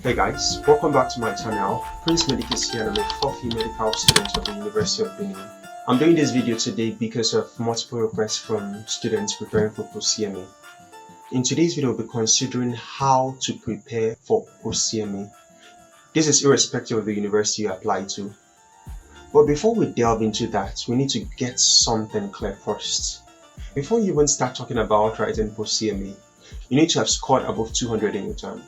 Hey guys, welcome back to my channel. Prince Medic is here and I'm a fourth year medical student of the University of Benin. I'm doing this video today because of multiple requests from students preparing for Post UTME. In today's video, we'll be considering how to prepare for Post UTME. This is irrespective of the university you apply to. But before we delve into that, we need to get something clear first. Before you even start talking about writing Post UTME, you need to have scored above 200 in your term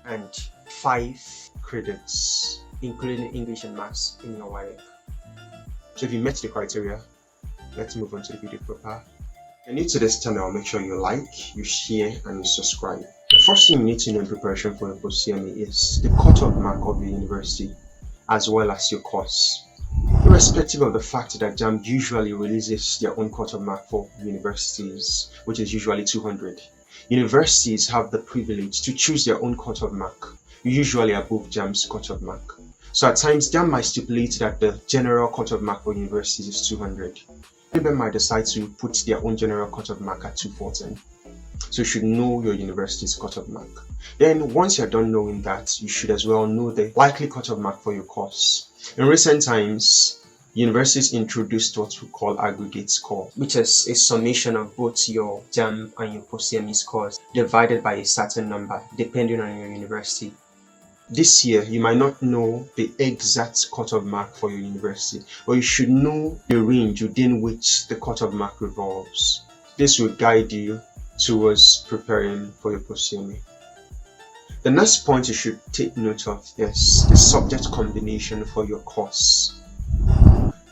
and 5 credits, including English and Maths, in your WAEC. So if you met the criteria, let's move on to the video proper. If you're new to this channel, make sure you like, you share, and you subscribe. The first thing you need to know in preparation for your Post UTME is the cutoff mark of the university, as well as your course. Irrespective of the fact that JAMB usually releases their own cutoff mark for universities, which is usually 200, universities have the privilege to choose their own cutoff mark, usually above JAMB's cutoff mark. So at times, JAMB might stipulate that the general cutoff mark for universities is 200. People might decide to put their own general cutoff mark at 214. So you should know your university's cutoff mark. Then once you're done knowing that, you should as well know the likely cutoff mark for your course. In recent times, universities introduced what we call aggregate score, which is a summation of both your JAMB and your Post UTME scores divided by a certain number, depending on your university. This year, you might not know the exact cutoff mark for your university, but you should know the range within which the cutoff mark revolves. This will guide you towards preparing for your Post UTME. The next point you should take note of is the subject combination for your course.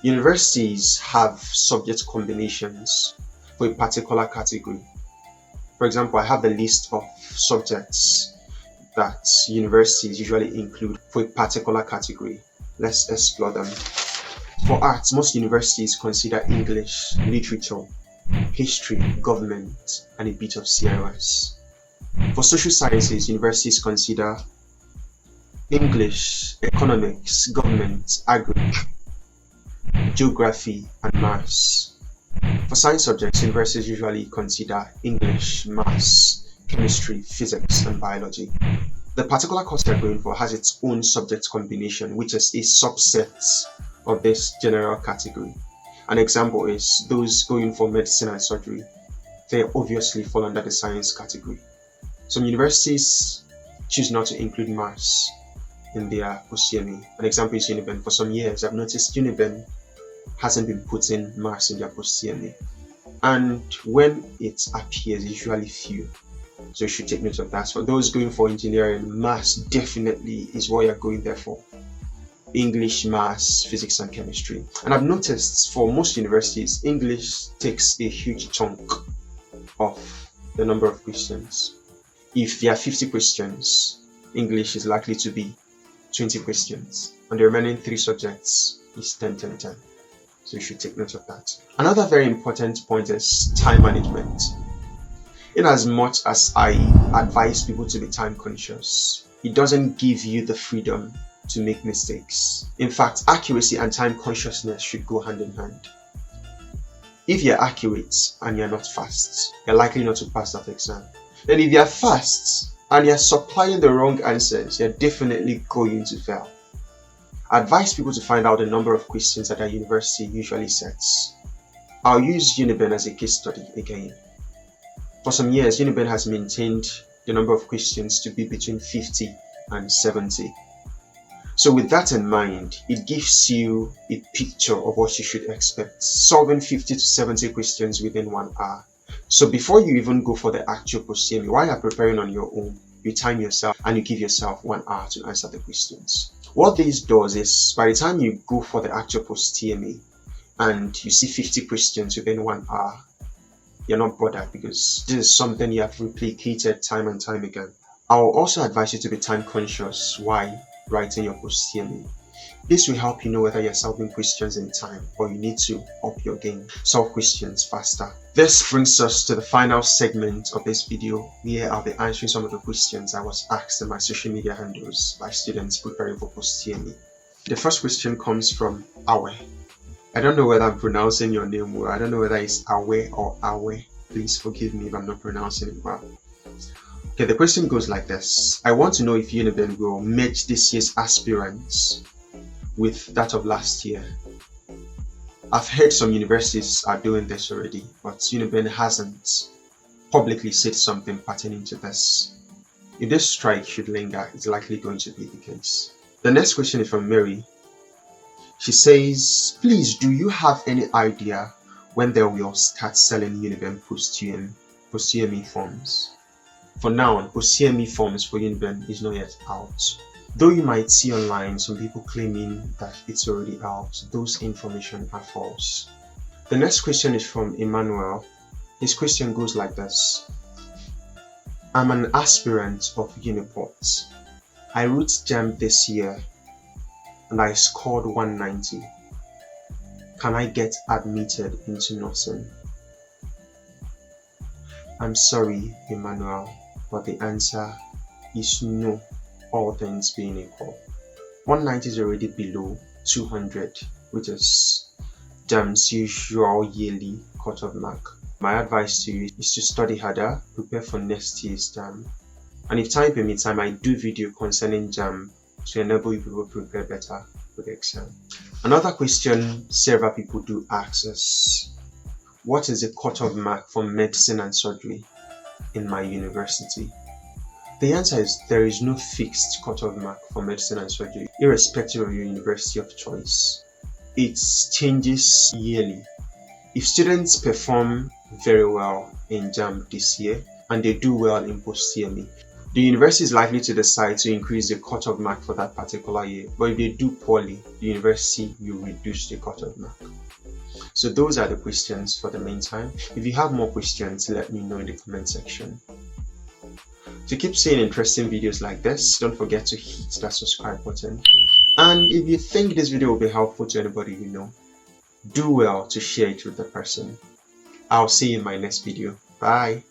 Universities have subject combinations for a particular category. For example, I have the list of subjects that universities usually include for a particular category. Let's explore them. For arts, most universities consider English, literature, history, government, and a bit of CRS. For social sciences, universities consider English, economics, government, agri, geography, and maths. For science subjects, universities usually consider English, maths, chemistry, physics, and biology. The particular course you're going for has its own subject combination, which is a subset of this general category. An example is those going for medicine and surgery. They obviously fall under the science category. Some universities choose not to include maths in their Post UTME. An example is Uniben. For some years, I've noticed Uniben hasn't been putting maths in their Post UTME. And when it appears, it's usually few. So you should take note of that. For those going for engineering, maths definitely is what you're going there for. English, maths, physics, and chemistry. And I've noticed for most universities, English takes a huge chunk of the number of questions. If there are 50 questions, English is likely to be 20 questions. And the remaining 3 subjects is 10, 10, 10. So you should take note of that. Another very important point is time management. In as much as I advise people to be time conscious, it doesn't give you the freedom to make mistakes. In fact, accuracy and time consciousness should go hand in hand. If you're accurate and you're not fast, you're likely not to pass that exam. Then if you're fast and you're supplying the wrong answers, you're definitely going to fail. I advise people to find out the number of questions that a university usually sets. I'll use Uniben as a case study again. For some years, Uniben has maintained the number of questions to be between 50 and 70. So with that in mind, it gives you a picture of what you should expect. Solving 50 to 70 questions within 1 hour. So before you even go for the actual Post UTME, while you're preparing on your own, you time yourself and you give yourself 1 hour to answer the questions. What this does is, by the time you go for the actual Post UTME and you see 50 questions within 1 hour, you're not bothered because this is something you have replicated time and time again. I will also advise you to be time conscious while writing your Post UTME. This will help you know whether you're solving questions in time or you need to up your game, solve questions faster. This brings us to the final segment of this video, where I'll be answering some of the questions I was asked in my social media handles by students preparing for Post UTME. The first question comes from Awe. I don't know whether I'm pronouncing your name well. I don't know whether it's Awe or Awe. Please forgive me if I'm not pronouncing it well. Okay, the question goes like this. I want to know if UNIBEN will merge this year's aspirants with that of last year. I've heard some universities are doing this already, but UNIBEN hasn't publicly said something pertaining to this. If this strike should linger, it's likely going to be the case. The next question is from Mary. She says, please, do you have any idea when they will start selling UNIBEN Post UTME forms? For now, Post UTME forms for UNIBEN is not yet out. Though you might see online some people claiming that it's already out, those information are false. The next question is from Emmanuel. His question goes like this. I'm an aspirant of Uniport. I wrote JAMB this year and I scored 190. Can I get admitted into nursing? I'm sorry, Emmanuel, but the answer is no, all things being equal. 190 is already below 200, which is JAMB's usual yearly cutoff mark. My advice to you is to study harder, prepare for next year's JAMB. And if time permits, I might do video concerning JAMB to enable you people prepare better for the exam. Another question several people do ask is, what is the cutoff mark for medicine and surgery in my university? The answer is there is no fixed cutoff mark for medicine and surgery, irrespective of your university of choice. It changes yearly. If students perform very well in JAMB this year and they do well in Post UTME, the university is likely to decide to increase the cutoff mark for that particular year. But if they do poorly, the university will reduce the cutoff mark. So those are the questions for the meantime. If you have more questions, let me know in the comment section. To keep seeing interesting videos like this, don't forget to hit that subscribe button. And if you think this video will be helpful to anybody you know, do well to share it with the person. I'll see you in my next video. Bye.